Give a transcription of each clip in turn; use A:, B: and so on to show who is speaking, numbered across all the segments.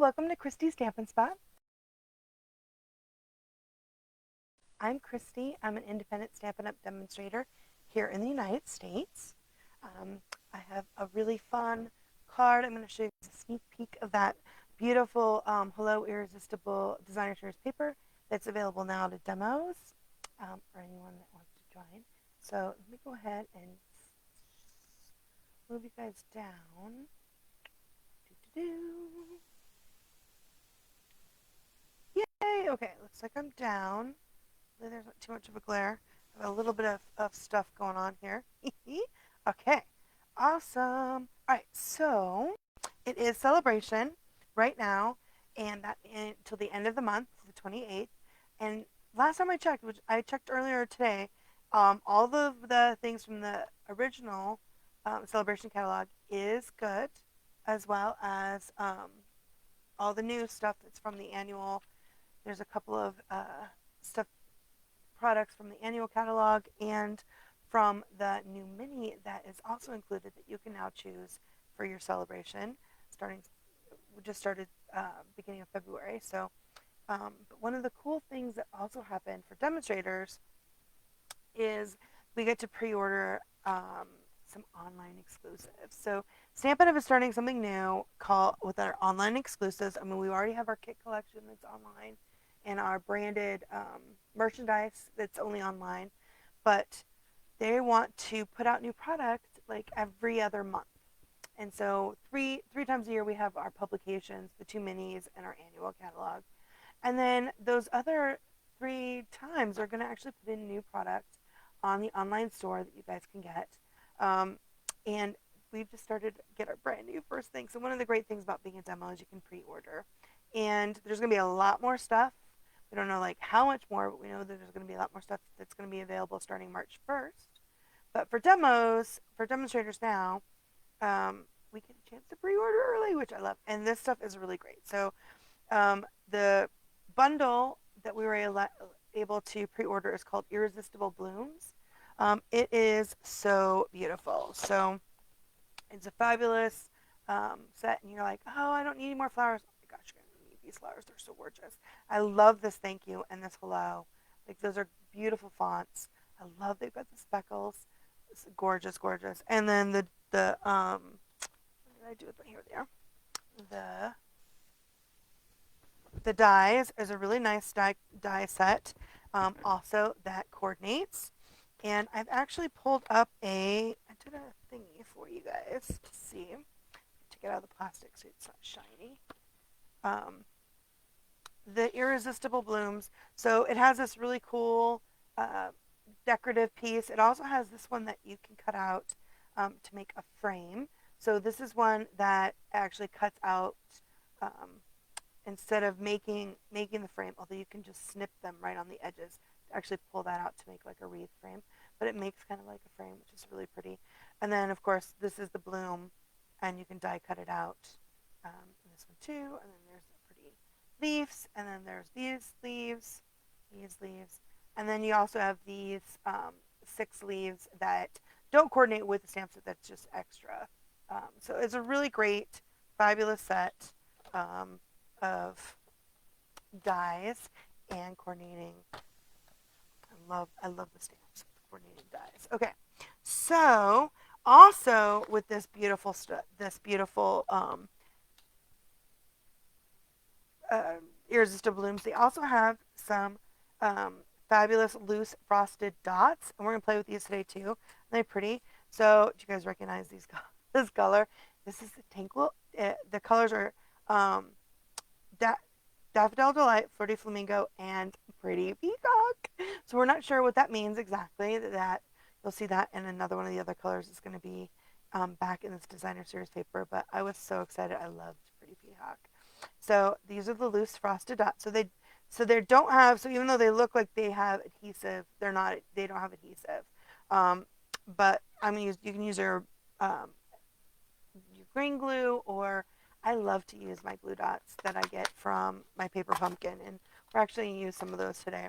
A: welcome to Christy's Stampin' Spot. I'm Christy. I'm an independent Stampin' Up demonstrator here in the United States. I have a really fun card. I'm going to show you a sneak peek of that beautiful Hello Irresistible Designer Series Paper that's available now to demos for anyone that wants to join. So let me go ahead and move you guys down. Yay! Okay, looks like I'm down. There's not too much of a glare. I have a little bit of stuff going on here. Okay, awesome. All right, so it is celebration right now, and that until the end of the month, the 28th. And last time I checked, which I checked earlier today, all of the things from the original celebration catalog is good, as well as all the new stuff that's from the annual. There's a couple of stuff products from the annual catalog and from the new mini that is also included that you can now choose for your celebration. We just started beginning of February. So, but one of the cool things that also happened for demonstrators is we get to pre-order some online exclusives. So Stampin' Up is starting something new called with our online exclusives. I mean, we already have our kit collection that's online and our branded merchandise that's only online, but they want to put out new products like every other month. And so three times a year we have our publications, the 2 minis, and our annual catalog. And then those other 3 times are going to actually put in new products on the online store that you guys can get. And we've just started to get our brand new first thing. So one of the great things about being a demo is you can pre-order. And there's going to be a lot more stuff. We don't know like how much more, but we know that there's going to be a lot more stuff that's going to be available starting March 1st. But for demos, for demonstrators now, we get a chance to pre-order early, which I love. And this stuff is really great. So the bundle that we were able to pre-order is called Irresistible Blooms. It is so beautiful. So it's a fabulous set, and you're like, oh, I don't need any more flowers. Oh my gosh, you're gonna need these flowers. They're so gorgeous. I love this thank you and this hello. Like those are beautiful fonts. I love they've got the speckles. It's gorgeous, gorgeous. And then the what did I do with my here? There. The dies is a really nice die set. Also that coordinates. And I've actually pulled up I did a thingy for you guys to see. To get out of the plastic so it's not shiny. The Irresistible Blooms. So it has this really cool decorative piece. It also has this one that you can cut out to make a frame. So this is one that actually cuts out instead of making the frame, although you can just snip them right on the edges to actually pull that out to make like a wreath frame. But it makes kind of like a frame, which is really pretty. And then, of course, this is the bloom, and you can die cut it out. This one too, and then there's the pretty leaves, and then there's these leaves, and then you also have these 6 leaves that don't coordinate with the stamp set. That's just extra. So it's a really great, fabulous set of dies and coordinating. I love the stamps with coordinating dies. Okay, so also with this beautiful Irresistible Blooms, they also have some fabulous loose frosted dots, and we're gonna play with these today too. They're pretty. So do you guys recognize this color? This is the Tanquil. The colors are Daffodil Delight, Flirty Flamingo, and Pretty Peacock. So we're not sure what that means exactly. That you'll see that in another one of the other colors is going to be back in this designer series paper. But I was so excited. I loved Pretty Peacock. So these are the loose frosted dots. So they don't have. So even though they look like they have adhesive, they're not. They don't have adhesive. But you can use your green glue, or I love to use my glue dots that I get from my paper pumpkin, and we're actually going to use some of those today.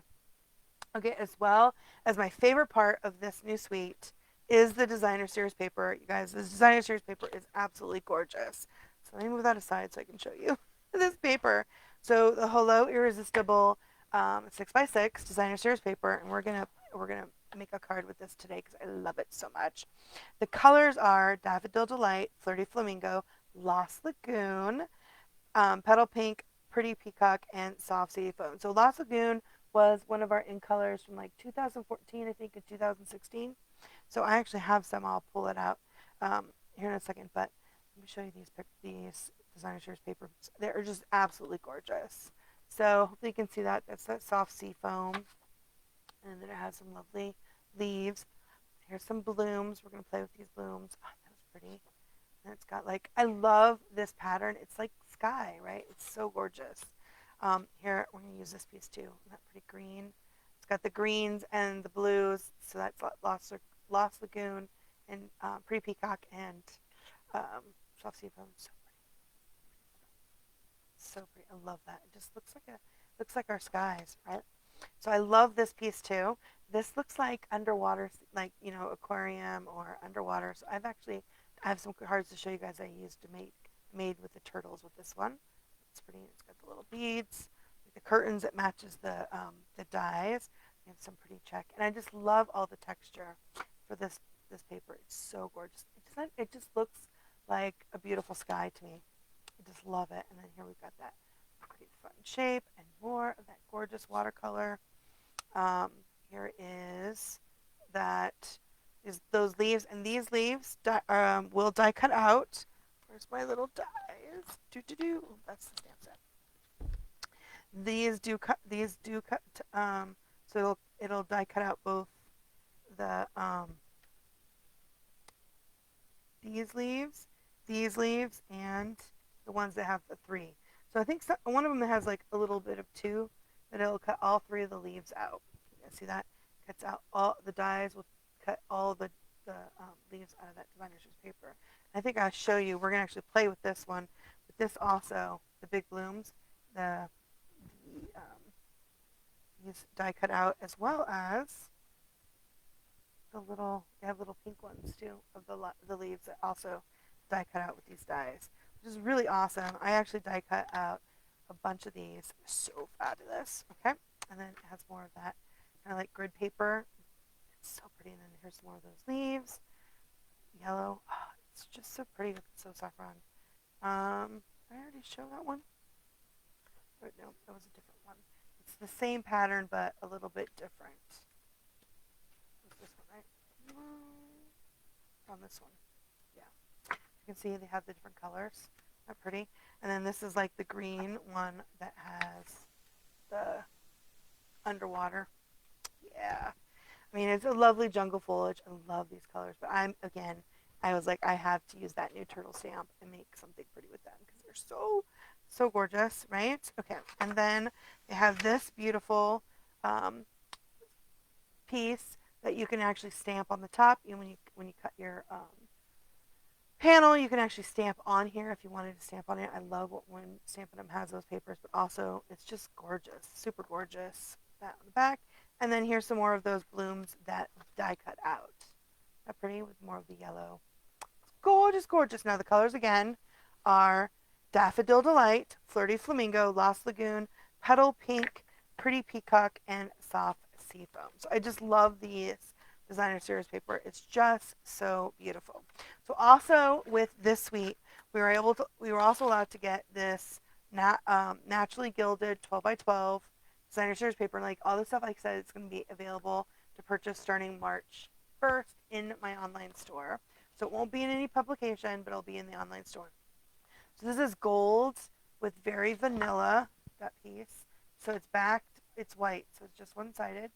A: Okay, as well as my favorite part of this new suite is the designer series paper. You guys, this designer series paper is absolutely gorgeous. So let me move that aside so I can show you. this paper. So the Hello Irresistible 6x6 Designer Series Paper, and we're gonna make a card with this today because I love it so much. The colors are Daffodil Delight, Flirty Flamingo, Lost Lagoon, Petal Pink, Pretty Peacock, and Soft Sea Foam. So Lost Lagoon was one of our in colors from like 2014, I think, and 2016. So I actually have some. I'll pull it out here in a second. But let me show you these Designer Series papers. They're just absolutely gorgeous. So hopefully you can see that. That's that soft sea foam. And then it has some lovely leaves. Here's some blooms. We're going to play with these blooms. Oh, that was pretty. And it's got like, I love this pattern. It's like sky, right? It's so gorgeous. Here, we're going to use this piece too. Isn't that pretty green? It's got the greens and the blues. So that's Lost Lagoon and Pretty Peacock and Soft Sea Foam. So pretty. So pretty. I love that. It just looks like our skies, right? So I love this piece too. This looks like underwater, like, you know, aquarium or underwater. So I have some cards to show you guys I used to made with the turtles with this one. It's pretty. It's got the little beads, the curtains that matches the dies. We have some pretty check, and I just love all the texture for this paper. It's so gorgeous. It just looks like a beautiful sky to me. I just love it. And then here we've got that pretty fun shape and more of that gorgeous watercolor. Here is those leaves, and these leaves will die cut out. Where's my little dies? That's the stamp set. These do cut. So it'll die cut out both the these leaves, and the ones that have the 3. So I think one of them has like a little bit of 2, but it'll cut all 3 of the leaves out. You see that? Cuts out all the dies. Will cut all the leaves out of that Designer Series paper. I think I'll show you. We're gonna actually play with this one, but this also, the big blooms, these die cut out, as well as they have little pink ones too of the leaves that also die cut out with these dies, which is really awesome. I actually die cut out a bunch of these. So fabulous. Okay, and then it has more of that kind of like grid paper. It's so pretty. And then here's more of those leaves. Yellow. Oh, it's just so pretty. Look, it's so saffron. Did I already show that one? Or, no, that was a different one. It's the same pattern, but a little bit different. It's this one, right? On this one. Yeah. You can see they have the different colors. Not pretty. And then this is like the green one that has the underwater. Yeah. I mean, it's a lovely jungle foliage. I love these colors. But I was like, I have to use that new turtle stamp and make something pretty with them because they're so gorgeous, right? Okay. And then they have this beautiful piece that you can actually stamp on the top. And when you cut your panel, you can actually stamp on here if you wanted to stamp on it. I love when Stampin' Up has those papers, but also it's just gorgeous, super gorgeous. That on the back, and then here's some more of those blooms that die cut out. That pretty with more of the yellow. Gorgeous, gorgeous. Now the colors again are Daffodil Delight, Flirty Flamingo, Lost Lagoon, Petal Pink, Pretty Peacock, and Soft Sea Foam. So I just love these Designer Series paper. It's just so beautiful. So also with this suite, we were also allowed to get this naturally gilded 12x12 Designer Series paper. Like all this stuff, like I said, it's going to be available to purchase starting March 1st in my online store. So it won't be in any publication, but it'll be in the online store. So this is gold with very vanilla, that piece. So it's backed, it's white, so it's just one-sided.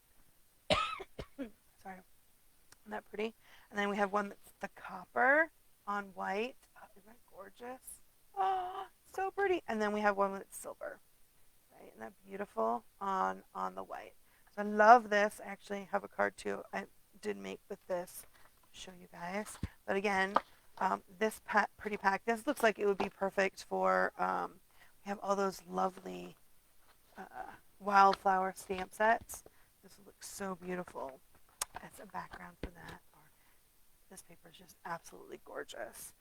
A: Sorry. Isn't that pretty? And then we have one that's the copper on white. Oh, isn't that gorgeous? Oh, so pretty. And then we have one that's silver. Right? Isn't that beautiful on the white? So I love this. I actually have a card too I did make with this to show you guys. But again, this pretty pack, this looks like it would be perfect for, we have all those lovely wildflower stamp sets. This looks so beautiful as a background for that. This paper is just absolutely gorgeous.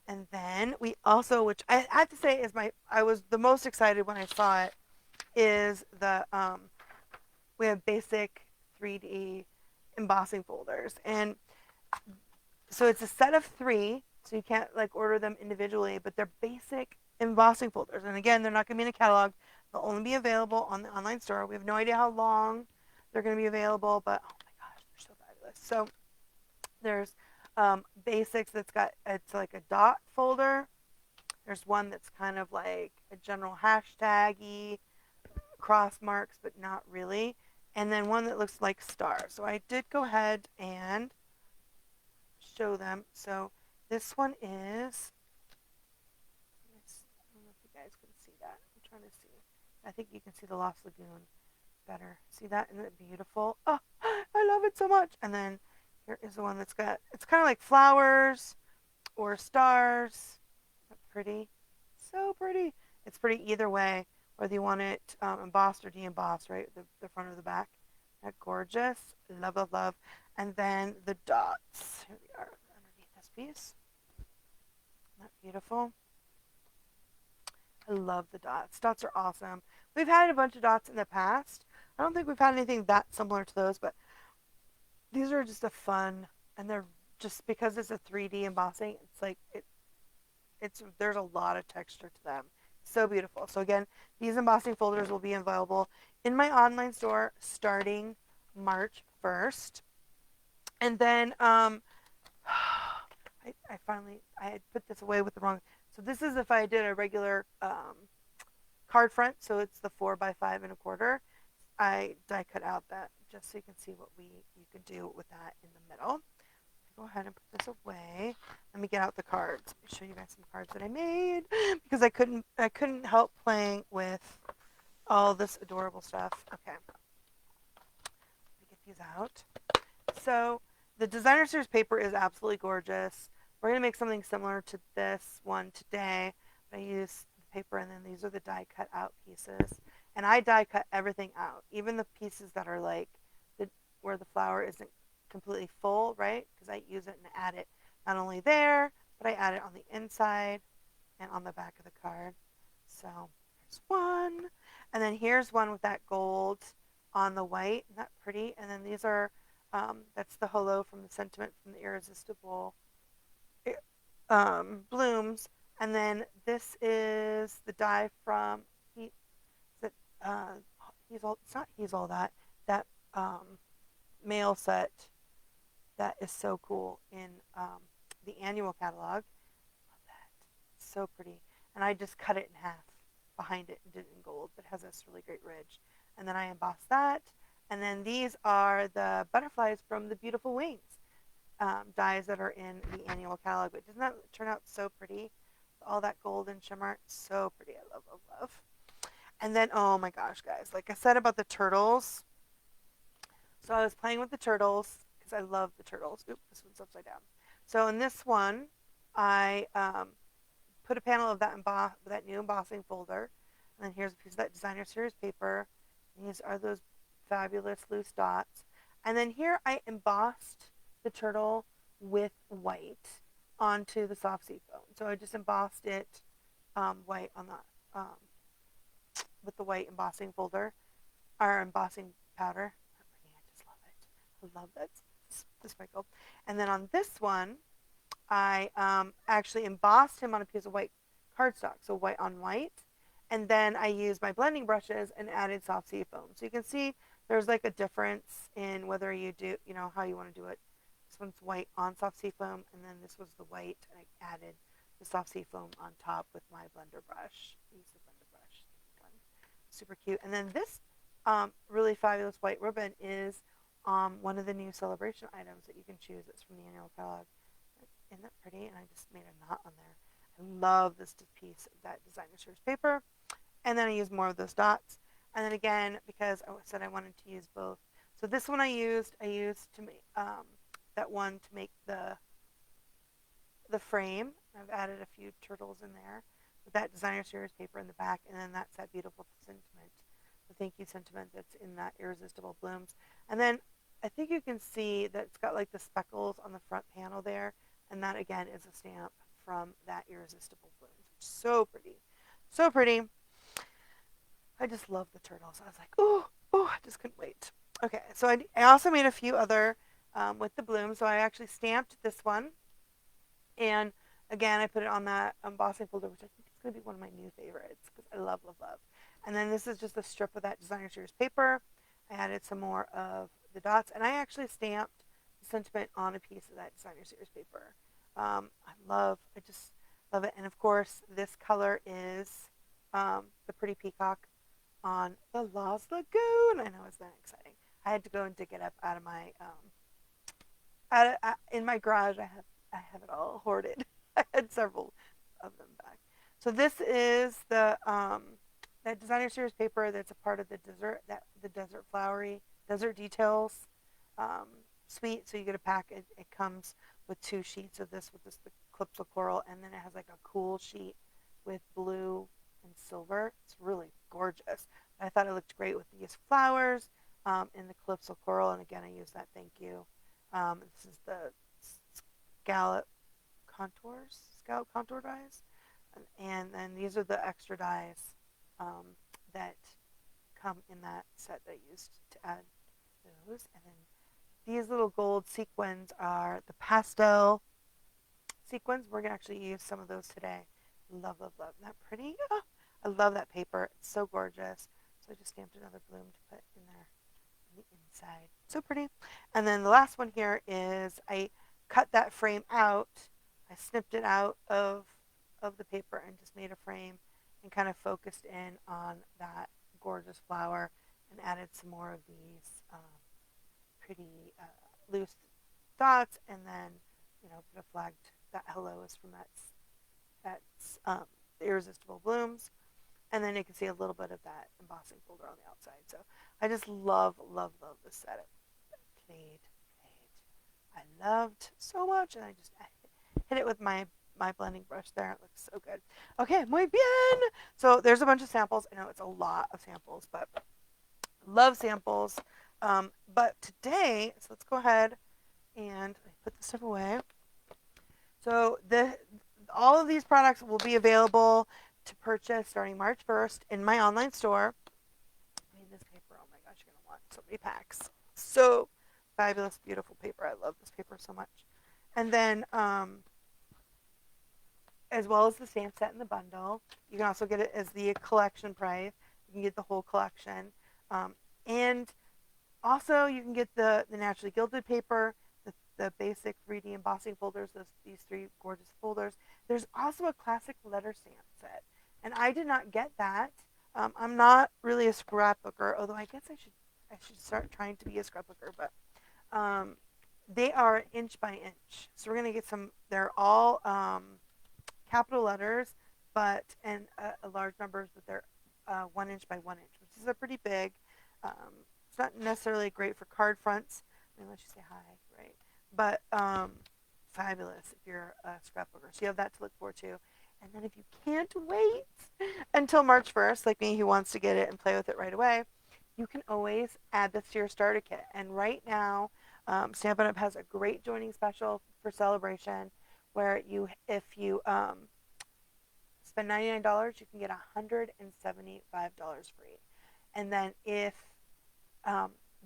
A: And then we also, which I have to say is I was the most excited when I saw it, is we have basic 3D embossing folders. And so it's a set of 3, so you can't like order them individually, but they're basic embossing folders. And again, they're not going to be in a catalog. They'll only be available on the online store. We have no idea how long they're going to be available, but oh my gosh, they're so fabulous. So there's basics it's like a dot folder. There's one that's kind of like a general hashtaggy cross marks, but not really. And then one that looks like stars. So I did go ahead and show them. So this one is, I don't know if you guys can see that. I'm trying to see. I think you can see the Lost Lagoon better. See that? Isn't it beautiful? Oh, I love it so much. And then here is the one that's got, it's kind of like flowers or stars. Isn't that pretty? So pretty. It's pretty either way, whether you want it embossed or de-embossed, right? The front or the back. Isn't that gorgeous? Love, love, love. And then the dots. Here we are underneath this piece. Isn't that beautiful? I love the dots. Dots are awesome. We've had a bunch of dots in the past. I don't think we've had anything that similar to those, but these are just a fun, and they're just because it's a 3D embossing, it's like there's a lot of texture to them. So beautiful. So again, these embossing folders will be available in my online store starting March 1st. And then I had put this away with the wrong. So this is if I did a regular card front. So it's the 4x5 1/4. I die cut out that just so you can see what you can do with that in the middle. Go ahead and put this away. Let me get out the cards. Let me show you guys some cards that I made because I couldn't help playing with all this adorable stuff. Okay, let me get these out. So the designer series paper is absolutely gorgeous. We're gonna make something similar to this one today. I use the paper, and then these are the die cut out pieces. And I die cut everything out, even the pieces that are like where the flower isn't completely full, right? Because I use it and add it not only there, but I add it on the inside and on the back of the card. So there's one. And then here's one with that gold on the white. Isn't that pretty? And then these are, that's the hello from the sentiment from the Irresistible blooms. And then this is the die from, it's not He's All That, that mail set that is so cool in the annual catalog. Love that. It's so pretty. And I just cut it in half behind it and did it in gold. But it has this really great ridge. And then I embossed that. And then these are the butterflies from the Beautiful Wings dies that are in the annual catalog. But doesn't that turn out so pretty? All that gold and shimmer. It's so pretty. I love, love, love. And then, oh my gosh, guys. Like I said about the turtles. So I was playing with the turtles because I love the turtles. Oop, this one's upside down. So in this one, I put a panel of that new embossing folder. And then here's a piece of that designer series paper. These are those fabulous loose dots. And then here I embossed the turtle with white onto the soft seafoam. So I just embossed it white on the with the white embossing folder, or embossing powder. I just love it. I love that the sprinkle. And then on this one, I actually embossed him on a piece of white cardstock, so white on white. And then I used my blending brushes and added soft sea foam. So you can see there's like a difference in whether you do, how you want to do it. This one's white on soft sea foam, and then this was the white, and I added the soft sea foam on top with my blender brush. I used the blender brush. Super cute. And then this really fabulous white ribbon is one of the new celebration items that you can choose. It's from the annual catalog. Isn't that pretty? And I just made a knot on there. I love this piece of that designer series paper. And then I used more of those dots. And then again, because I said I wanted to use both. So this one I used to make that one to make the frame. I've added a few turtles in there with that designer series paper in the back. And then that's that beautiful sentiment, the thank you sentiment that's in that Irresistible Blooms. And then I think you can see that it's got like the speckles on the front panel there. And that again is a stamp from that Irresistible Blooms. So pretty. So pretty. I just love the turtles. I was like, oh, I just couldn't wait. Okay, so I also made a few other with the blooms. So I actually stamped this one. And again, I put it on that embossing folder, which I think is going to be one of my new favorites because I love, love, love. And then this is just a strip of that Designer Series paper. I added some more of the dots, and I actually stamped the sentiment on a piece of that Designer Series paper. I just love it. And of course, this color is the Pretty Peacock on the Lost Lagoon. I know, it's that exciting. I had to go and dig it up out of my in my garage. I have it all hoarded. I had several of them back. So this is the that Designer Series paper that's a part of the desert flowery desert details suite. So you get a pack. It comes with 2 sheets of this with the clips of coral, and then it has like a cool sheet with blue and silver. It's really gorgeous. I thought it looked great with these flowers and the calypso coral. And again, I use that thank you. This is the scallop contour dies. And then these are the extra dies that come in that set that I used to add those. And then these little gold sequins are the pastel sequins. We're going to actually use some of those today. Love, love, love. Isn't that pretty? Oh, I love that paper. It's so gorgeous. So I just stamped another bloom to put in there on the inside. So pretty. And then the last one here is I cut that frame out. I snipped it out of the paper and just made a frame and kind of focused in on that gorgeous flower and added some more of these pretty loose dots, and then put a flagged that hello is from that's the Irresistible Blooms. And then you can see a little bit of that embossing folder on the outside. So I just love, love, love this set. Played. I loved so much, and I hit it with my blending brush there. It looks so good. Okay, muy bien. So there's a bunch of samples. I know it's a lot of samples, but love samples. But today, so let's go ahead and put this stuff away. So all of these products will be available to purchase starting March 1st in my online store. I mean, this paper, oh my gosh, you're going to want so many packs. So fabulous, beautiful paper. I love this paper so much. And then as well as the stamp set in the bundle, you can also get it as the collection price. You can get the whole collection. And also you can get the naturally gilded paper, the basic 3D embossing folders, these 3 gorgeous folders. There's also a classic letter stamp set, and I did not get that. I'm not really a scrapbooker, although I guess I should start trying to be a scrapbooker. But they are inch by inch, so we're gonna get some. They're all capital letters, and large numbers, but they're 1 inch by 1 inch, which is a pretty big. It's not necessarily great for card fronts. I mean, unless you say hi, right? But fabulous if you're a scrapbooker. So you have that to look forward to. And then if you can't wait until March 1st, like me, who wants to get it and play with it right away, you can always add this to your starter kit. And right now, Stampin' Up! Has a great joining special for celebration where if you spend $99, you can get $175 free. And then if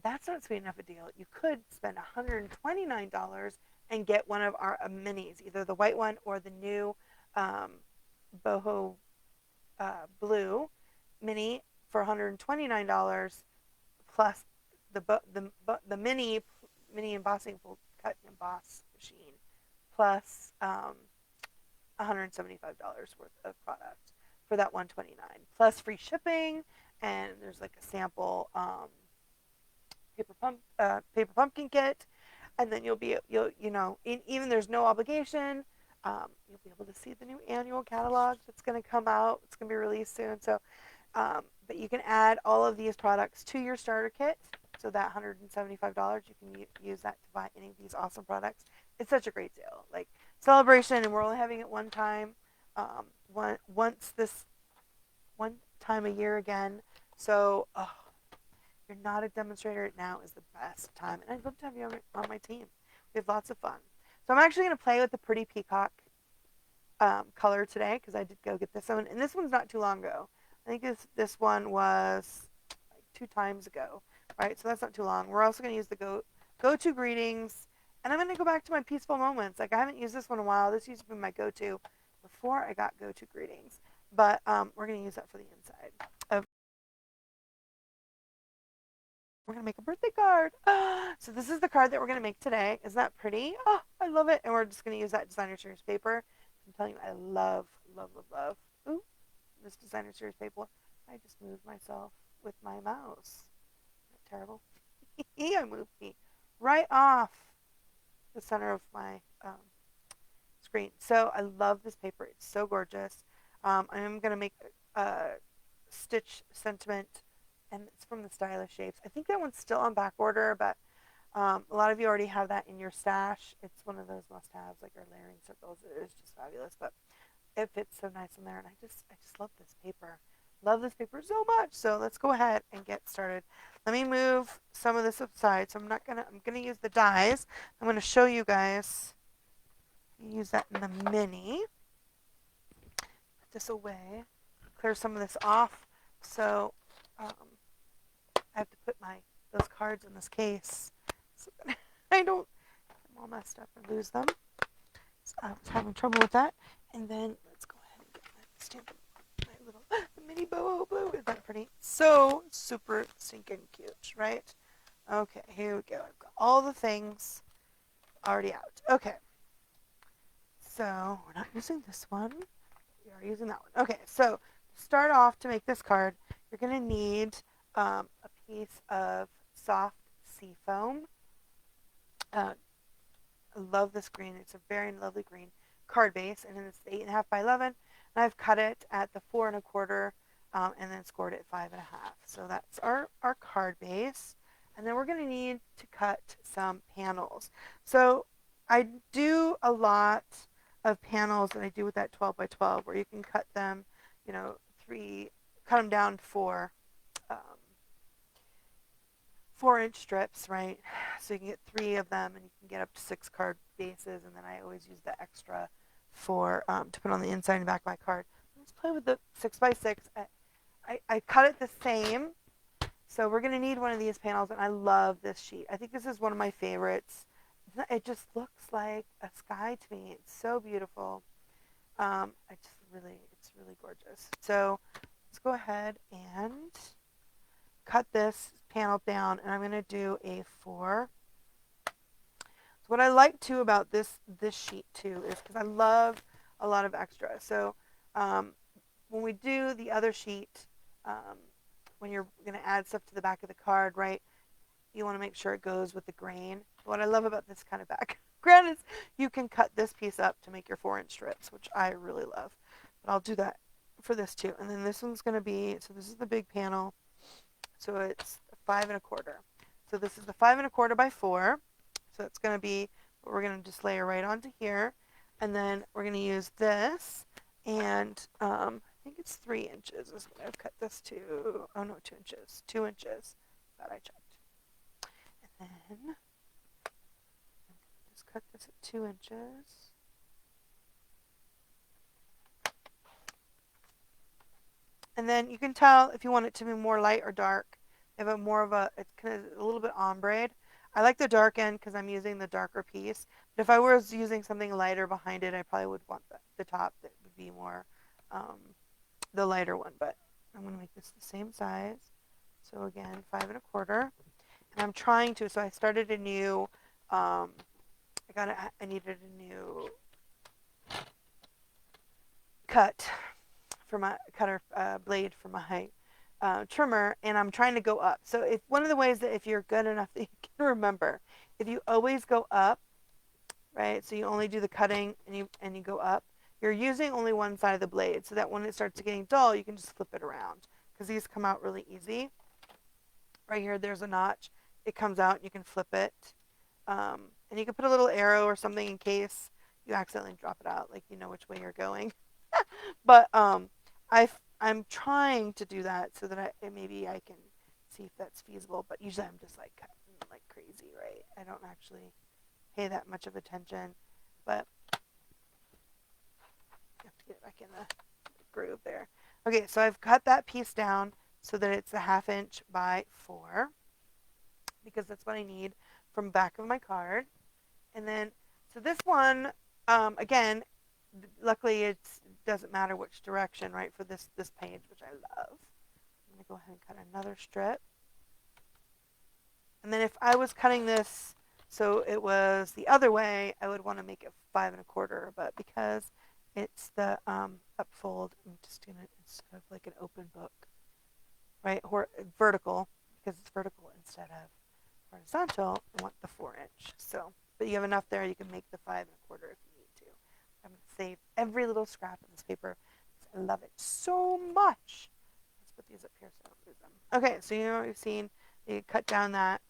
A: that's not sweet enough a deal, you could spend $129 and get one of our minis, either the white one or the new Boho blue mini for $129 plus the mini embossing cut and emboss machine plus $175 worth of product for that $129 plus free shipping. And there's like a sample paper pumpkin kit, and then even there's no obligation. You'll be able to see the new annual catalog that's going to come out. It's going to be released soon. So, but you can add all of these products to your starter kit. So that $175, you can use that to buy any of these awesome products. It's such a great deal. Like celebration, and we're only having it one time, one time a year again. So, you're not a demonstrator, now is the best time. And I'd love to have you on my team. We have lots of fun. So I'm actually going to play with the Pretty Peacock color today because I did go get this one. And this one's not too long ago. I think this one was like 2 times ago, right? So that's not too long. We're also going to use the go-to greetings. And I'm going to go back to my peaceful moments. Like I haven't used this one in a while. This used to be my go-to before I got go-to greetings. But we're going to use that for the inside. We're going to make a birthday card. So this is the card that we're going to make today. Isn't that pretty? Oh, I love it. And we're just going to use that Designer Series paper. I'm telling you, I love, love, love, love. Ooh, this Designer Series paper. I just moved myself with my mouse. Isn't that terrible? I moved me right off the center of my screen. So I love this paper. It's so gorgeous. I'm going to make a stitch sentiment, and it's from the Stylish Shapes. I think that one's still on back order, but a lot of you already have that in your stash. It's one of those must-haves, like our layering circles. It is just fabulous, but it fits so nice in there, and I just love this paper. Love this paper so much. So let's go ahead and get started. Let me move some of this aside. So I'm gonna use the dies. I'm gonna show you guys. Use that in the mini. Put this away. Clear some of this off. So I have to put those cards in this case so that I don't get them all messed up and lose them. So I was having trouble with that. And then let's go ahead and get my stamp. My little mini boho blue. Isn't that pretty? So super stinking cute, right? Okay, here we go. I've got all the things already out. Okay. So we're not using this one. We are using that one. Okay, so to start off to make this card, you're going to need a piece of soft sea foam. I love this green. It's a very lovely green card base, and it's 8.5 by 11. And I've cut it at the 4 1/4, and then scored it 5.5. So that's our card base. And then we're going to need to cut some panels. So I do a lot of panels that I do with that 12 by 12, where you can cut them, cut them down for 4-inch strips, right? So you can get 3 of them, and you can get up to 6 card bases, and then I always use the extra for to put on the inside and back of my card. Let's play with the 6 by 6. I cut it the same, so we're going to need one of these panels, and I love this sheet. I think this is one of my favorites. It just looks like a sky to me. It's so beautiful. It's really gorgeous. So let's go ahead and cut this panel down, and I'm going to do a 4. So what I like too about this sheet too is because I love a lot of extra. So when we do the other sheet, when you're going to add stuff to the back of the card, right, you want to make sure it goes with the grain. What I love about this kind of background is you can cut this piece up to make your 4-inch strips, which I really love. But I'll do that for this too. And then this one's going to be, so this is the big panel. So it's 5 1/4. So this is the 5 1/4 by 4. So it's going to be what we're going to just layer right onto here. And then we're going to use this. And I think it's 3 inches is what I've cut this to. Oh no, 2 inches. 2 inches. Glad I checked. And then just cut this at 2 inches. And then you can tell if you want it to be more light or dark. If it's more of it's kind of a little bit ombre. I like the dark end because I'm using the darker piece. But if I was using something lighter behind it, I probably would want the top that would be more the lighter one. But I'm going to make this the same size. So again, 5 1/4. And I'm trying to, so I started a new, I needed a new cut for my blade for my trimmer, and I'm trying to go up. So if one of the ways that if you're good enough that you can remember, if you always go up, right, so you only do the cutting and you go up, you're using only one side of the blade, so that when it starts getting dull, you can just flip it around, because these come out really easy. Right here, there's a notch. It comes out, and you can flip it. And you can put a little arrow or something in case you accidentally drop it out, like you know which way you're going. But I'm trying to do that so that maybe I can see if that's feasible. But usually I'm just like cutting like crazy, right? I don't actually pay that much of attention. But get it back in the groove there. Okay, so I've cut that piece down so that it's a 1/2 inch by 4, because that's what I need from back of my card. And then, so this one, again, luckily it doesn't matter which direction, right, for this page, which I love. I'm going to go ahead and cut another strip. And then if I was cutting this so it was the other way, I would want to make it 5 1/4, but because it's the upfold, I'm just going to, instead of like an open book, right, vertical, because it's vertical instead of horizontal, I want the 4 inch. So, but you have enough there, you can make the 5 1/4 if you need to. I'm going to save every little scrap of this paper because I love it so much. Let's put these up here so I don't lose them. Okay, so you know what you've seen. You cut down that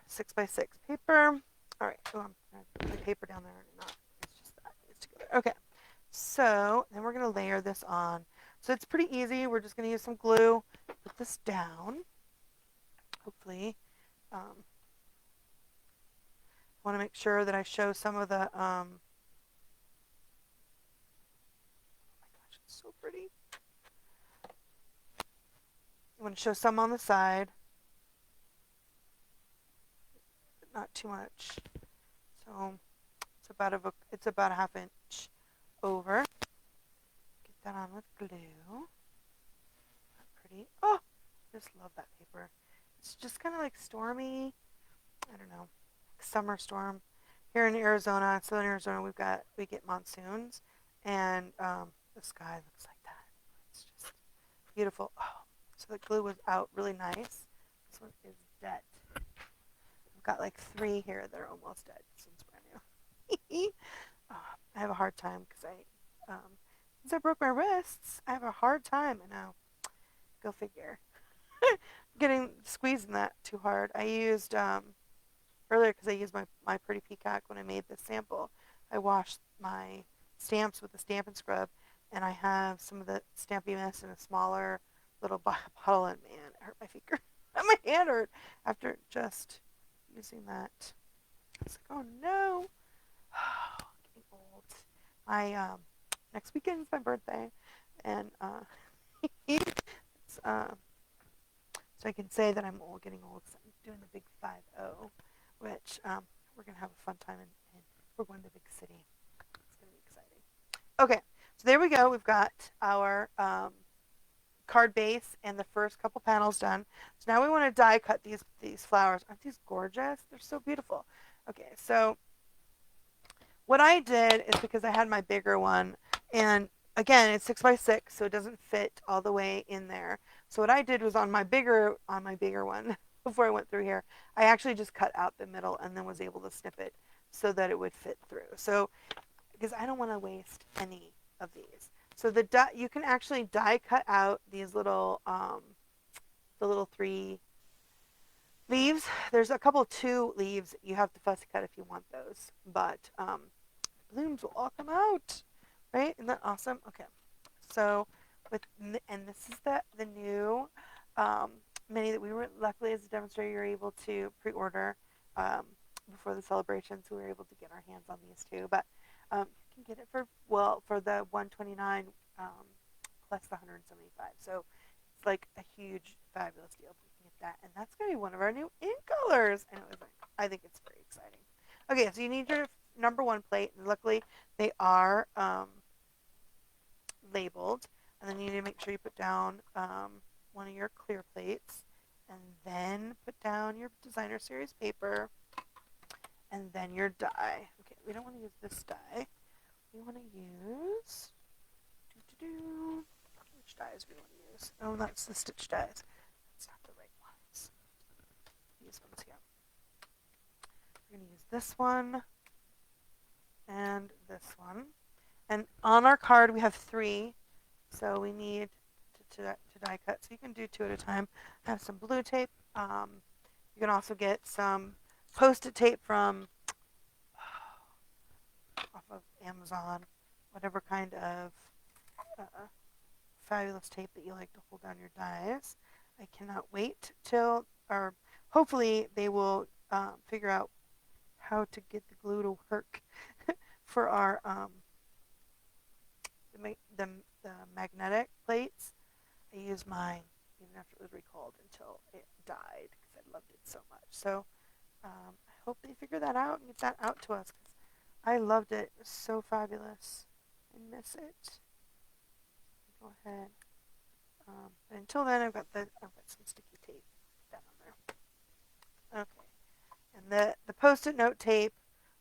A: 6 by 6 paper. All right, oh, I'm going to put my paper down there. Not, it's just that it's together. Okay, so then we're going to layer this on. So it's pretty easy. We're just going to use some glue, put this down. Hopefully, I want to make sure that I show some of the, oh my gosh, it's so pretty. I want to show some on the side, but not too much. So it's about a 1/2 inch over. Get that on with glue. Pretty. Oh, I just love that paper. It's just kind of like stormy. I don't know, summer storm. Here in Arizona, southern Arizona, we get monsoons, and the sky looks like that. It's just beautiful. Oh, so the glue was out really nice. This one is dead. I've got like 3 here that are almost dead. This one's brand new. I have a hard time because since I broke my wrists, I have a hard time. And now, go figure. Squeezing that too hard. I used earlier, because I used my Pretty Peacock when I made this sample, I washed my stamps with the Stampin' Scrub, and I have some of the Stampiness in a smaller little bottle, and man, it hurt my finger. My hand hurt after just using that. It's like, oh no. Getting old. Next weekend is my birthday, and it's, so I can say that I'm getting old because I'm doing the big 5-0, which we're going to have a fun time, and we're going to the big city. It's going to be exciting. Okay, so there we go. We've got our card base and the first couple panels done. So now we want to die cut these flowers. Aren't these gorgeous? They're so beautiful. Okay, so what I did is, because I had my bigger one, and again, it's 6 by 6, so it doesn't fit all the way in there. So what I did was on my bigger one, before I went through here, I actually just cut out the middle and then was able to snip it so that it would fit through. So, because I don't want to waste any of these. So you can actually die cut out these little, the little 3 leaves. There's a couple 2 leaves you have to fussy cut if you want those, but blooms will all come out, right? Isn't that awesome? Okay, so and this is the new mini that we were, luckily as a demonstrator, you're able to pre-order before the celebrations. So we were able to get our hands on these too, but you can get it for the $129 plus the $175. So it's like a huge, fabulous deal if we can get that, and that's gonna be one of our new ink colors. I think it's very exciting. Okay, so you need your number 1 plate, and luckily they are labeled, and then you need to make sure you put down one of your clear plates, and then put down your designer series paper, and then your die. Okay, we don't want to use this die. We want to use which dies we want to use? Oh, that's the stitch dies. That's not the right ones. These ones here. We're going to use this one and this one. And on our card we have 3, so we need to die cut. So you can do 2 at a time. I have some blue tape. You can also get some Post-it tape from off of Amazon, whatever kind of fabulous tape that you like to hold down your dies. I cannot wait till, or hopefully they will figure out how to get the glue to work for our the magnetic plates. I used mine even after it was recalled until it died because I loved it so much. So I hope they figure that out and get that out to us because I loved it. It was so fabulous. I miss it. Go ahead. But until then, I've got some sticky tape down there. Okay. And the post-it note tape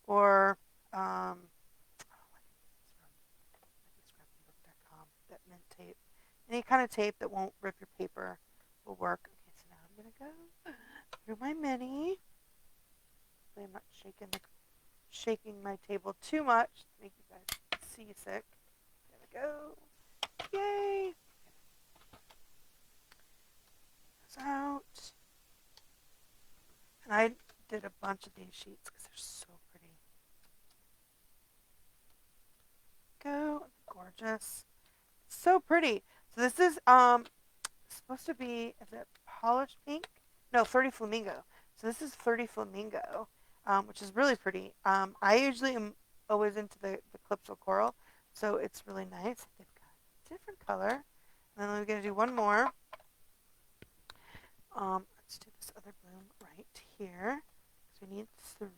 A: or scrappingbook.com, that mint tape. Any kind of tape that won't rip your paper will work. Okay, so now I'm gonna go through my mini. Hopefully I'm not shaking my table too much to make you guys seasick. There we go. Yay! Goes out. And I did a bunch of these sheets because they're so pretty. Go. Gorgeous. So pretty. So this is supposed to be, is it polished pink? No, Flirty Flamingo. So this is Flirty Flamingo, which is really pretty. I usually am always into the Calypso Coral, so it's really nice. They've got a different color. And then we're going to do one more. Let's do this other bloom right here. So we need 3.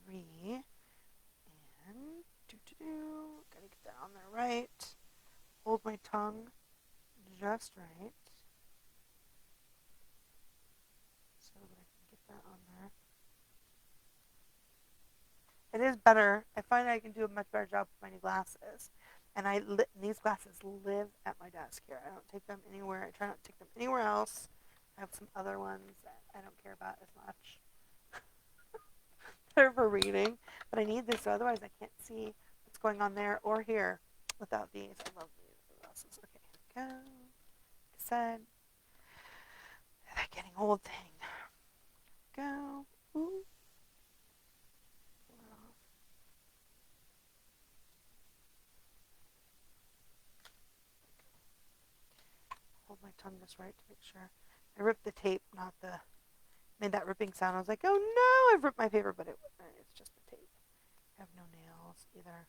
A: And gotta get that on there right. Hold my tongue just right. So that I can get that on there. It is better. I find I can do a much better job with my new glasses. And these glasses live at my desk here. I don't take them anywhere. I try not to take them anywhere else. I have some other ones that I don't care about as much. They're for reading. But I need this, so otherwise I can't see what's going on there or here without these. I love these glasses. Okay, here we go. Like I said, that getting old thing. Go. Ooh. Hold my tongue just right to make sure. I ripped the tape, not the made that ripping sound. I was like, oh no, I've ripped my paper, but it's just the tape. I have no nails either.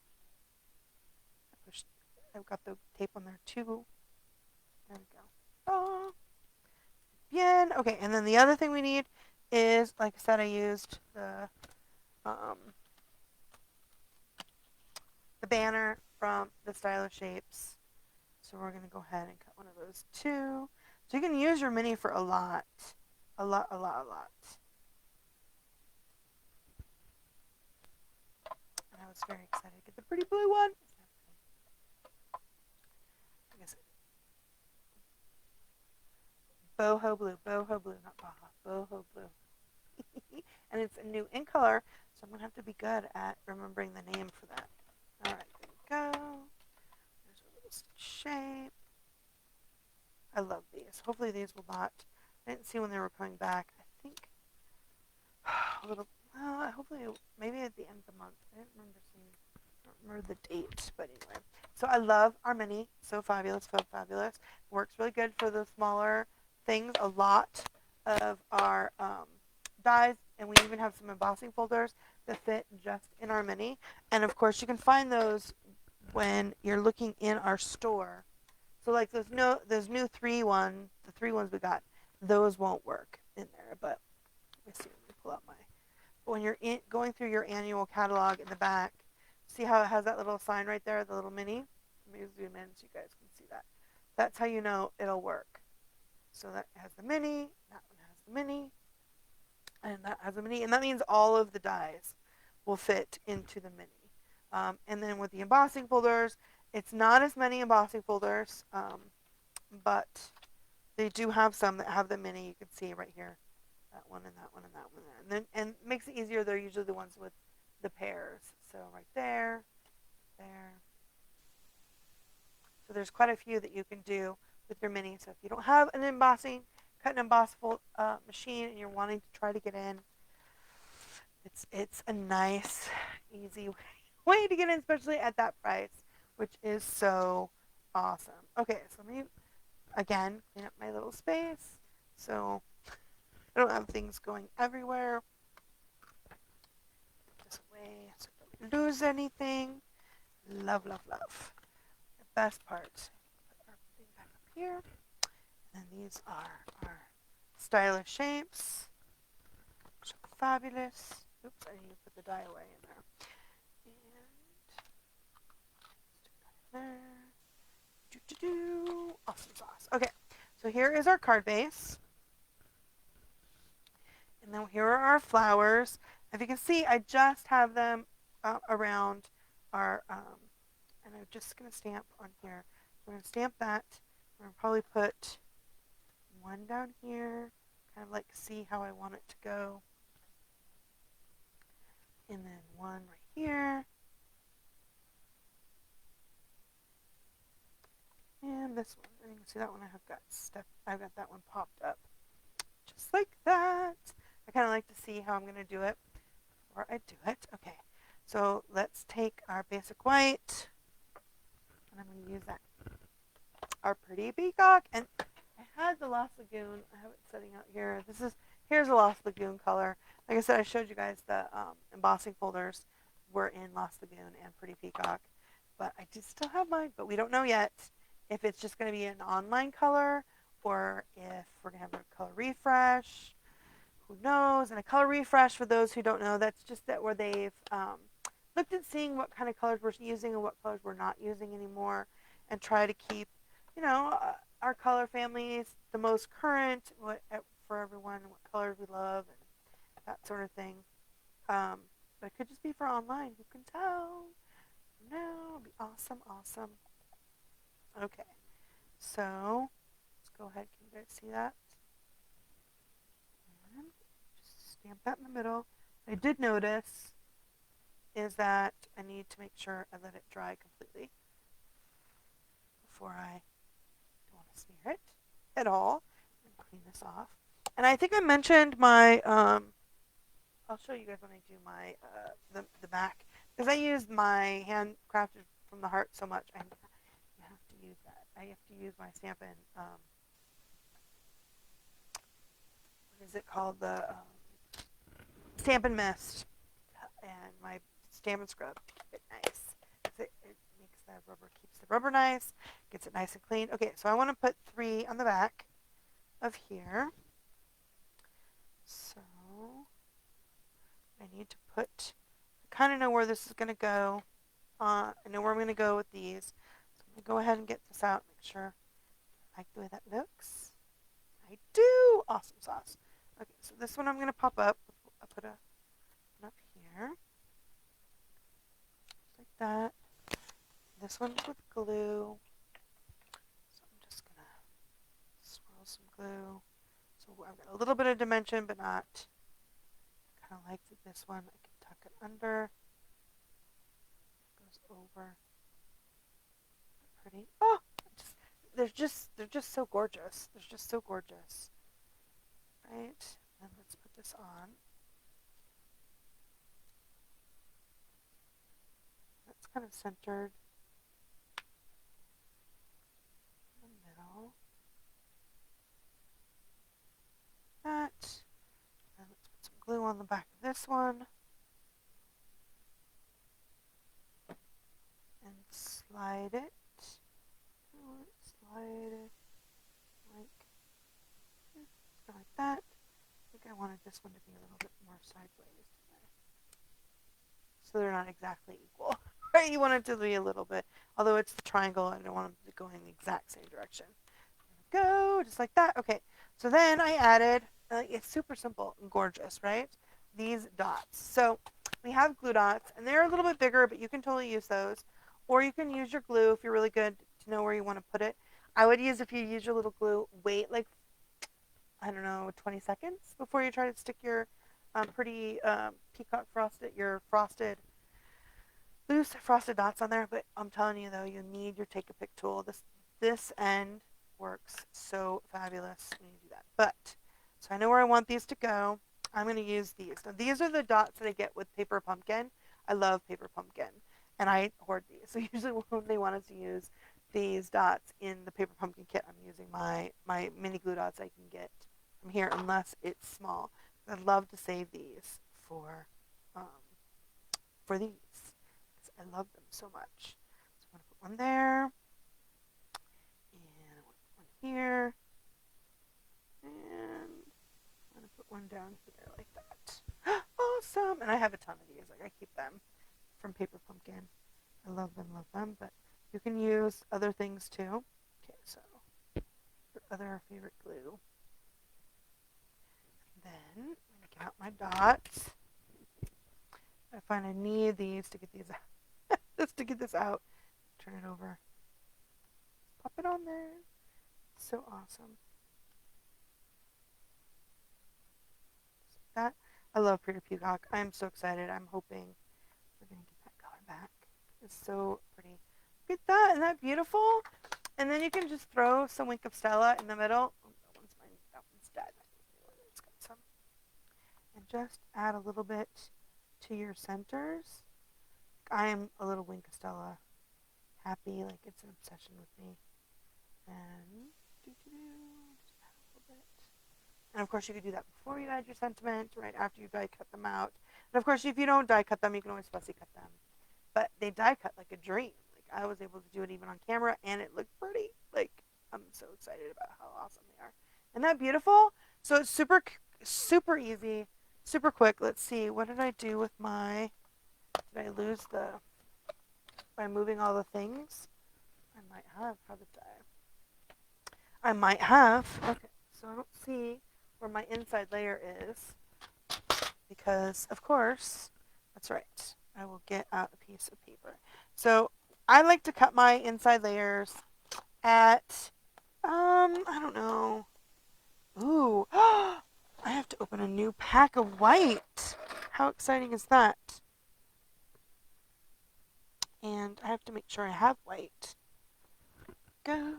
A: I've got the tape on there too. There we go. Oh, bien. Okay, and then the other thing we need is, like I said, I used the banner from the Stylish Shapes. So we're going to go ahead and cut one of those too. So you can use your mini for a lot. A lot. And I was very excited to get the pretty blue one. I guess Boho blue, not Baja. Boho blue. And it's a new ink color, so I'm going to have to be good at remembering the name for that. All right, there we go. There's a little shape. I love these. Hopefully these will not. I didn't see when they were coming back. I think a little. Well, hopefully maybe at the end of the month. I didn't remember seeing. I don't remember the date, but anyway. So I love our mini. So fabulous, so fabulous. Works really good for the smaller things. A lot of our dies, and we even have some embossing folders that fit just in our mini. And of course, you can find those when you're looking in our store. So like the new 3 ones we got, those won't work in there. But let me pull out my. But when you're going through your annual catalog in the back, see how it has that little sign right there, the little mini. Let me zoom in so you guys can see that. That's how you know it'll work. So that has the mini, that one has the mini, and that has a mini, and that means all of the dies will fit into the mini. And then with the embossing folders, it's not as many embossing folders, but they do have some that have the mini. You can see right here, that one and that one and that one there. And it makes it easier. They're usually the ones with the pairs. So right there, there. So there's quite a few that you can do with your mini. So if you don't have an cut and emboss machine and you're wanting to try to get in, it's a nice, easy way to get in, especially at that price, which is so awesome. Okay, so let me, again, clean up my little space so I don't have things going everywhere. This way so I don't lose anything. Love. best part. Put our thing back up here. And these are our stylish shapes, which look fabulous. Oops, I need to put the die away in there. And stick that in there. Awesome sauce. Okay, so here is our card base. And then here are our flowers. If you can see, I just have them around our, and I'm just going to stamp on here. We're going to stamp that. We're going to probably put one down here, kind of like see how I want it to go. And then one right here. And this one. And you can see that one I've got that one popped up. Just like that. I kind of like to see how I'm going to do it before I do it. Okay, so let's take our basic white, and I'm going to use that. Our pretty peacock, and I had the Lost Lagoon. I have it setting out here. Here's the Lost Lagoon color. Like I said, I showed you guys the embossing folders were in Lost Lagoon and Pretty Peacock, but I do still have mine, but we don't know yet if it's just going to be an online color or if we're going to have a color refresh. Who knows? And a color refresh, for those who don't know, that's just that where they've looked at seeing what kind of colors we're using and what colors we're not using anymore, and try to keep, our color families the most current for everyone, what colors we love, and that sort of thing. But it could just be for online. Who can tell? No, it'd be awesome, awesome. Okay, so let's go ahead. Can you guys see that? Just stamp that in the middle. I did notice is that I need to make sure I let it dry completely before I don't want to smear it at all. And clean this off. And I think I mentioned my I'll show you guys when I do my the back, because I used my handcrafted from the heart so much. I have to use that. I have to use my Stampin what is it called, the Stampin' Mist and my Stampin' Scrub to keep it nice. It makes the rubber, keeps the rubber nice, gets it nice and clean. Okay, so I want to put 3 on the back of here. So I need to put, I kind of know where this is going to go. I know where I'm going to go with these. So I'm going to go ahead and get this out, make sure I like the way that looks. I do! Awesome sauce. Okay, so this one I'm going to pop up. I'll put one up here. Just like that. This one's with glue. So I'm just going to swirl some glue. So I've got a little bit of dimension, but not. I kind of like this one. I can tuck it under. It goes over. Pretty. Oh! They're just so gorgeous. They're just so gorgeous. Right? And let's put this on. That's kind of centered in the middle. That. And let's put some glue on the back of this one. And slide it. Slide it like that. I think I wanted this one to be a little bit more sideways today, so they're not exactly equal. Right? You want it to be a little bit, although it's the triangle, I don't want them to go in the exact same direction. There we go, just like that. Okay, so then I added, it's super simple and gorgeous, right? These dots. So we have glue dots, and they're a little bit bigger, but you can totally use those. Or you can use your glue if you're really good to know where you want to put it. I would use, if you use your little glue, wait like, I don't know, 20 seconds before you try to stick your pretty peacock loose frosted dots on there. But I'm telling you though, you need your take a pick tool. This end works so fabulous when you do that. But, so I know where I want these to go. I'm going to use these. Now these are the dots that I get with Paper Pumpkin. I love Paper Pumpkin, and I hoard these. So usually when they want us to use these dots in the Paper Pumpkin kit, I'm using my mini glue dots I can get from here, unless it's small. I'd love to save these for these, because I love them so much. So I'm going to put one there. here. And I'm going to put one down here like that. Awesome. And I have a ton of these. Like I keep them from Paper Pumpkin. I love them. But you can use other things too. Okay, so your other favorite glue. Then I'm going to get out my dots. I find I need these to get these out. Just to get this out. Turn it over. Pop it on there. So awesome. That I love Pretty Peacock. I'm so excited. I'm hoping we're going to get that color back. It's so pretty. Look at that. Isn't that beautiful? And then you can just throw some Wink of Stella in the middle. Oh, that one's mine. That one's dead. It's got some. And just add a little bit to your centers. I am a little Wink of Stella happy. Like it's an obsession with me. And just add a little bit. And of course you could do that before you add your sentiment, right after you die cut them out. And of course if you don't die cut them, you can always fussy cut them. But they die cut like a dream. Like I was able to do it even on camera and it looked pretty. Like I'm so excited about how awesome they are. Isn't that beautiful? So it's super easy, super quick. Let's see, what did I do with my, did I lose the, by moving all the things? I might have, how did I might have. Okay, so I don't see where my inside layer is because of course, that's right, I will get out a piece of paper. So I like to cut my inside layers at, I don't know. Ooh, I have to open a new pack of white. How exciting is that? And I have to make sure I have white. Go.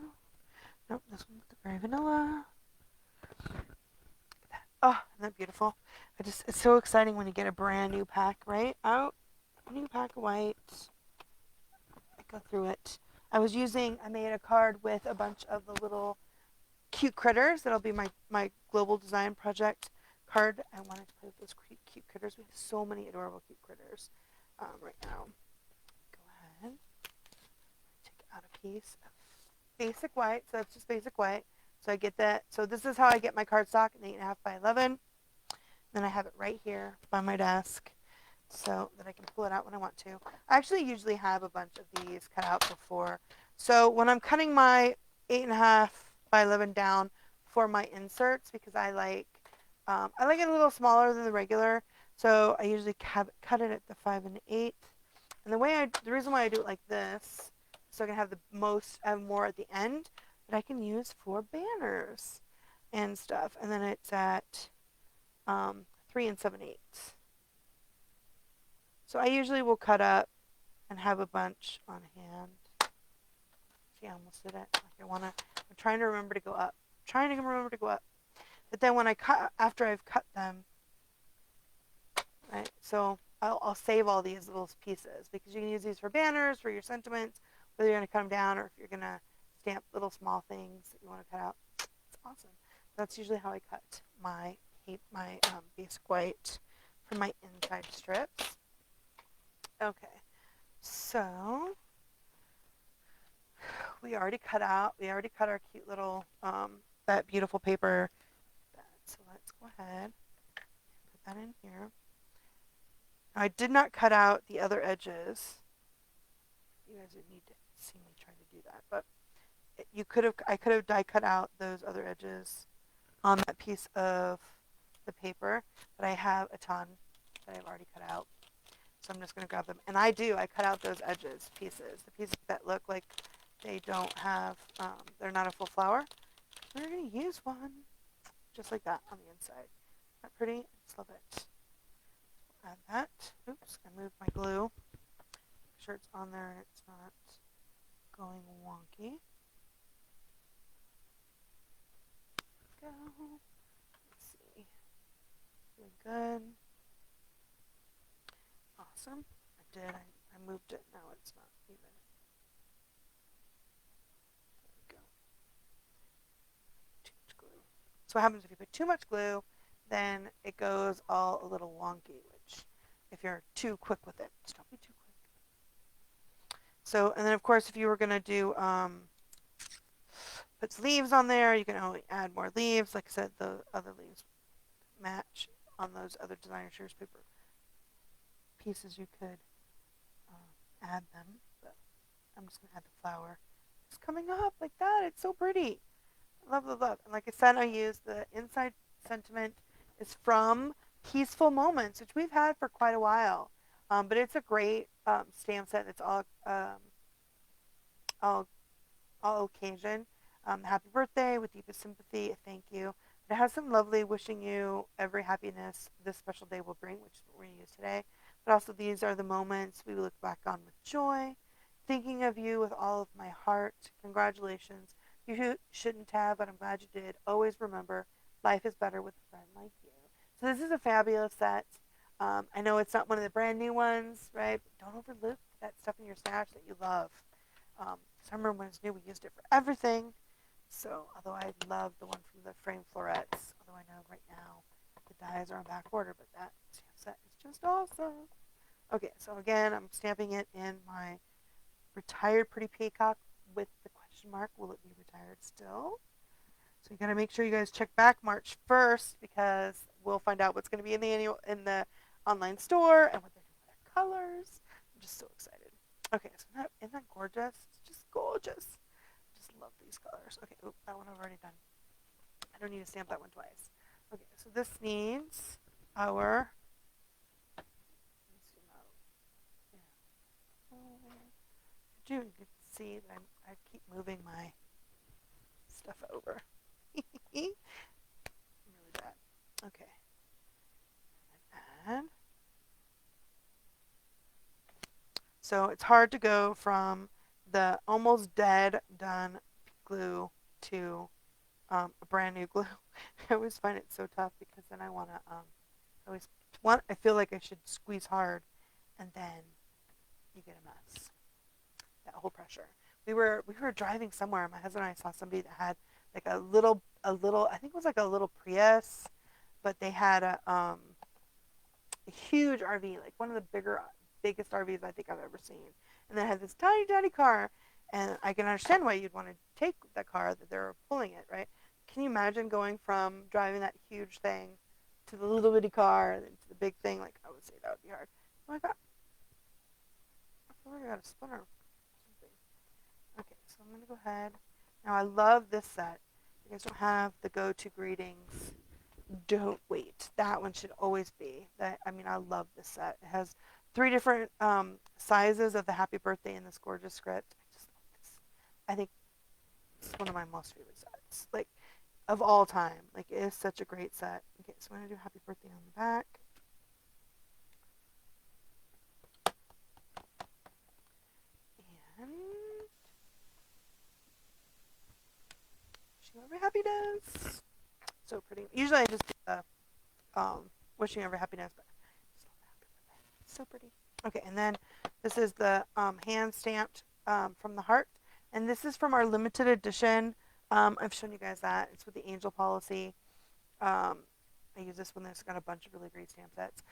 A: Nope, this one's the gray vanilla. Oh, isn't that beautiful? It's so exciting when you get a brand new pack, right? Out, a new pack of white. I go through it. I made a card with a bunch of the little cute critters. That'll be my global design project card. I wanted to play with those cute critters. We have so many adorable cute critters right now. Go ahead. Take out a piece of basic white. So that's just basic white. So I get that. So this is how I get my cardstock, an 8.5 by 11. Then I have it right here by my desk so that I can pull it out when I want to. I actually usually have a bunch of these cut out before. So when I'm cutting my 8.5 by 11 down for my inserts, because I like it a little smaller than the regular, so I usually cut it at the 5 1/8. And the reason why I do it like this, so I can have more at the end that I can use for banners and stuff. And then it's at 3 7/8. So I usually will cut up and have a bunch on hand. See, I almost did it. I'm trying to remember to go up. But then when after I've cut them, right, so I'll save all these little pieces because you can use these for banners, for your sentiments, whether you're going to cut them down or if you're going to stamp little small things that you want to cut out. It's awesome. That's usually how I cut my basic white for my inside strips. Okay, so we already cut our cute little, that beautiful paper. So let's go ahead, put that in here. Now, I did not cut out the other edges. You guys would need to see me try to do that, but I could have die cut out those other edges on that piece of the paper, but I have a ton that I've already cut out. So I'm just going to grab them. And I cut out those pieces, the pieces that look like they don't have, they're not a full flower. We're going to use one just like that on the inside. Isn't that pretty? I just love it. Add that. Oops, I moved my glue. Make sure it's on there and it's not going wonky. Go. Let's see. Doing good. Awesome. I moved it. Now it's not even. There we go. Too much glue. So what happens if you put too much glue, then it goes all a little wonky, which if you're too quick with it, just don't be too quick. So, and then of course if you were going to do puts leaves on there. You can only add more leaves. Like I said, the other leaves match on those other designer series paper pieces. You could add them, but I'm just gonna add the flower. It's coming up like that. It's so pretty. Love, love, love. And like I said, I use the inside sentiment is from Peaceful Moments, which we've had for quite a while. But it's a great stamp set. It's all all occasion. Happy birthday with deepest sympathy, thank you. But it has some lovely wishing you every happiness this special day will bring, which is what we're going to use today. But also, these are the moments we look back on with joy. Thinking of you with all of my heart. Congratulations. You shouldn't have, but I'm glad you did. Always remember, life is better with a friend like you. So, this is a fabulous set. I know it's not one of the brand new ones, right? But don't overlook that stuff in your stash that you love. I remember when it was new, we used it for everything. So, although I love the one from the frame florets, although I know right now the dies are on back order, but that stamp set is just awesome. Okay, so again, I'm stamping it in my retired pretty peacock with the question mark. Will it be retired still? So you gotta make sure you guys check back March 1st because we'll find out what's gonna be in the online store and what they're doing with their colors. I'm just so excited. Okay, so isn't that gorgeous? It's just gorgeous. I just love these colors. Okay, that one I've already done. I don't need to stamp that one twice. Okay, so this needs our. You can see that I keep moving my stuff over. Really bad. Okay. And so it's hard to go from the almost dead done glue to a brand new glue. I always find it so tough because then I want to I feel like I should squeeze hard and then you get a mess. That whole pressure. We were driving somewhere and my husband and I saw somebody that had like a little I think it was like a little Prius, but they had a huge RV, like one of the biggest RVs I think I've ever seen. And then it had this tiny, tiny car. And I can understand why you'd want to take that car that they're pulling it, right? Can you imagine going from driving that huge thing to the little bitty car and then to the big thing? Like, I would say that would be hard. Oh my god. I feel like I got a splinter or something. Okay, so I'm going to go ahead. Now, I love this set. You guys don't have the go-to greetings. Don't wait. That one should always be. I love this set. It has 3 different sizes of the happy birthday in this gorgeous script. I just love this. I think it's one of my most favorite sets, like of all time. Like it is such a great set. Okay, so I'm gonna do happy birthday on the back. And wishing every happiness. So pretty. Usually I just do the wishing every happiness, but it's so pretty. Okay, and then this is the hand stamped from the heart, and this is from our limited edition. I've shown you guys that. It's with the angel policy. I use this one. That's got a bunch of really great stamp sets.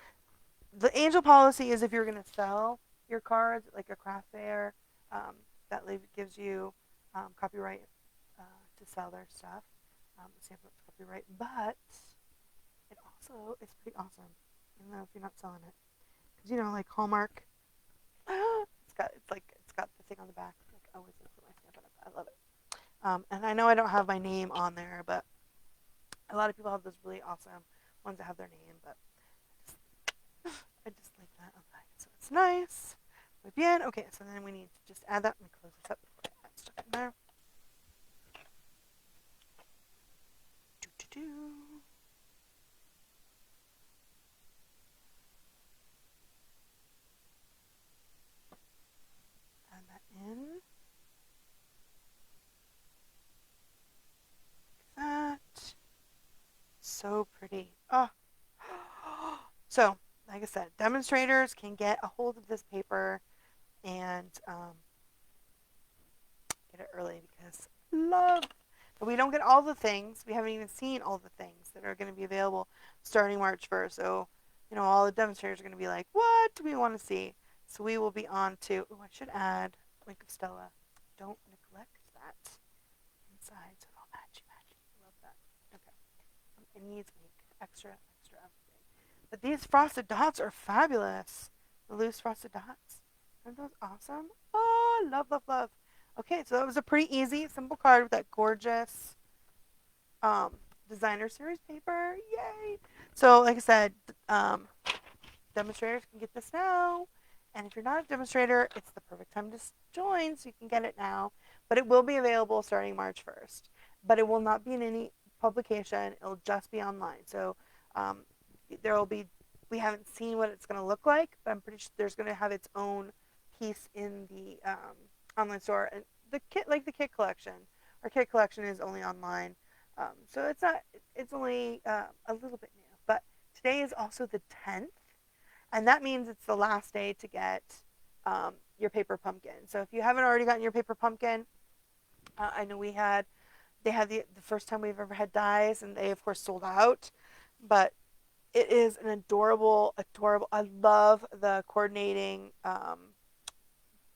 A: The angel policy is if you're going to sell your cards, like a craft fair, that gives you copyright to sell their stuff. The stamp copyright, but it also is pretty awesome, even though if you're not selling it. Because, like Hallmark, it's got the thing on the back. Like I always look for my Stampin' Up. I love it. And I know I don't have my name on there, but a lot of people have those really awesome ones that have their name. But I just like that on the back. So it's nice. Muy bien. Okay, so then we need to just add that. Let me close this up before I add stuff in there. Do-do-do. Add that in. Like that. So pretty. Oh. So, like I said, demonstrators can get a hold of this paper and get it early because love. But we don't get all the things. We haven't even seen all the things that are going to be available starting March 1st. So, all the demonstrators are going to be like, what do we want to see? So we will be on to, I should add Wink of Stella. Don't neglect that inside. So It needs ink. Extra, extra everything. But these frosted dots are fabulous. The loose frosted dots. Aren't those awesome? Oh, love, love, love. Okay, so that was a pretty easy, simple card with that gorgeous um, designer series paper. Yay! So, like I said, demonstrators can get this now. And if you're not a demonstrator, it's the perfect time to join so you can get it now. But it will be available starting March 1st. But it will not be in any publication. It'll just be online. So um, there will be, we haven't seen what it's going to look like, but I'm pretty sure there's going to have its own piece in the online store. And the kit, like the kit collection, our kit collection is only online. So it's not, it's only a little bit new. But today is also the 10th. And that means it's the last day to get your paper pumpkin. So if you haven't already gotten your paper pumpkin, I know they had the first time we've ever had dies, and they of course sold out. But it is an adorable, adorable. I love the coordinating.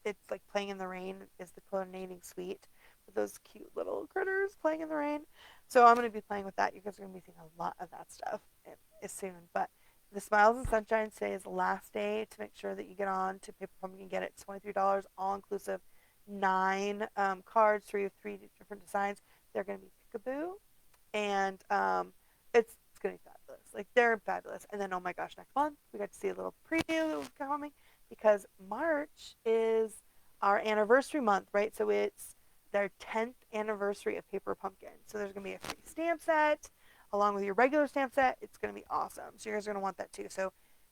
A: It's like playing in the rain is the coordinating suite with those cute little critters playing in the rain. So I'm going to be playing with that. You guys are going to be seeing a lot of that stuff soon. But the Smiles and Sunshine today is the last day to make sure that you get on to Paper Pumpkin and get it. It's $23 all inclusive. 9 cards, 3 different designs. They're going to be peekaboo, and it's going to be fabulous. Like they're fabulous. And then oh my gosh, next month we got to see a little preview coming because March is our anniversary month, right? So it's their 10th anniversary of Paper Pumpkin. So there's going to be a free stamp set along with your regular stamp set. It's going to be awesome. So you guys are going to want that too. So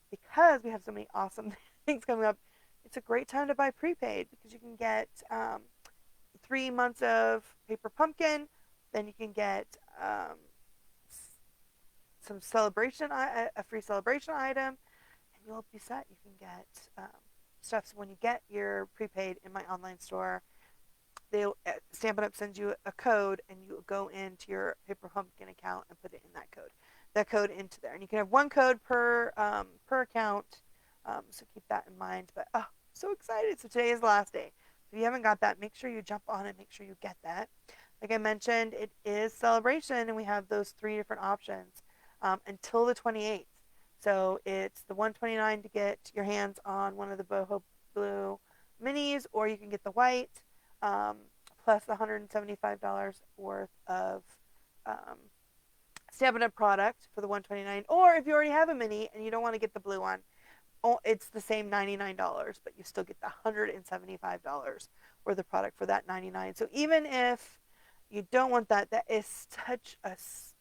A: because we have so many awesome things coming up, it's a great time to buy prepaid because you can get 3 months of Paper Pumpkin. Then you can get some celebration, a free celebration item, and you'll be set. You can get stuff. So when you get your prepaid in my online store, they'll Stampin' Up sends you a code, and you go into your Paper Pumpkin account and put it in that code into there. And you can have one code per account, so keep that in mind. But oh, so excited! So today is the last day. If you haven't got that, make sure you jump on it. Make sure you get that. Like I mentioned, it is celebration, and we have those 3 different options until the 28th. So it's the $129 to get your hands on one of the Boho blue minis, or you can get the white, plus the $175 worth of Stampin' Up product for the $129. Or if you already have a mini and you don't want to get the blue one, it's the same $99, but you still get the $175 worth of product for that $99. So even if you don't want that, that is such a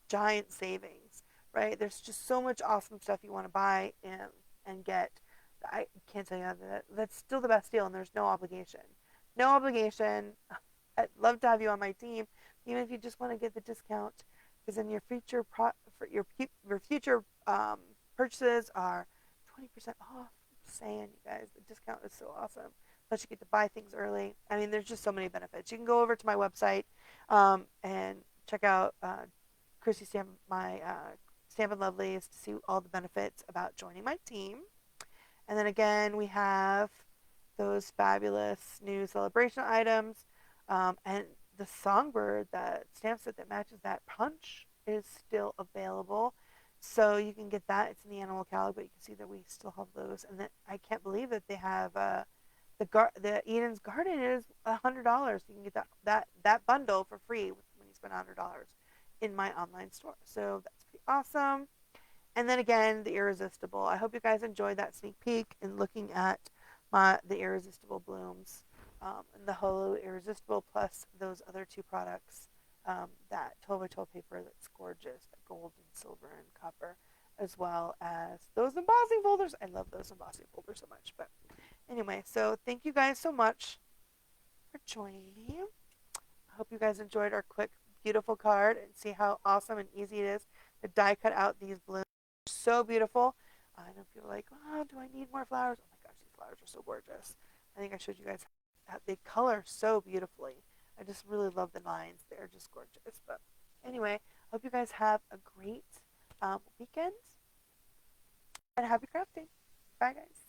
A: giant savings, right? There's just so much awesome stuff you want to buy and get. I can't tell you that that's still the best deal, and there's no obligation. No obligation. I'd love to have you on my team, even if you just want to get the discount, because then your future future purchases are 20% off. I'm saying, you guys, the discount is so awesome. Plus, you get to buy things early. I mean, there's just so many benefits. You can go over to my website and check out Chrissy my Stampin' Lovelies to see all the benefits about joining my team. And then again, we have those fabulous new celebration items, and the Songbird, that stamp set that matches that punch, is still available. So you can get that. It's in the animal catalog, but you can see that we still have those. And that I can't believe that they have the Eden's Garden is $100. You can get that bundle for free when you spend $100 in my online store. So that's pretty awesome. And then again, the Irresistible. I hope you guys enjoyed that sneak peek and looking at the Irresistible blooms and the Holo Irresistible, plus those other 2 products, that 12 by 12 paper that's gorgeous, that gold and silver and copper, as well as those embossing folders. I love those embossing folders so much. But anyway, so thank you guys so much for joining me. I hope you guys enjoyed our quick, beautiful card and see how awesome and easy it is to die cut out these blooms. So beautiful. I know people are like, oh, do I need more flowers? Oh my gosh, these flowers are so gorgeous. I think I showed you guys how they color so beautifully. I just really love the lines. They're just gorgeous. But anyway, I hope you guys have a great weekend and happy crafting. Bye, guys.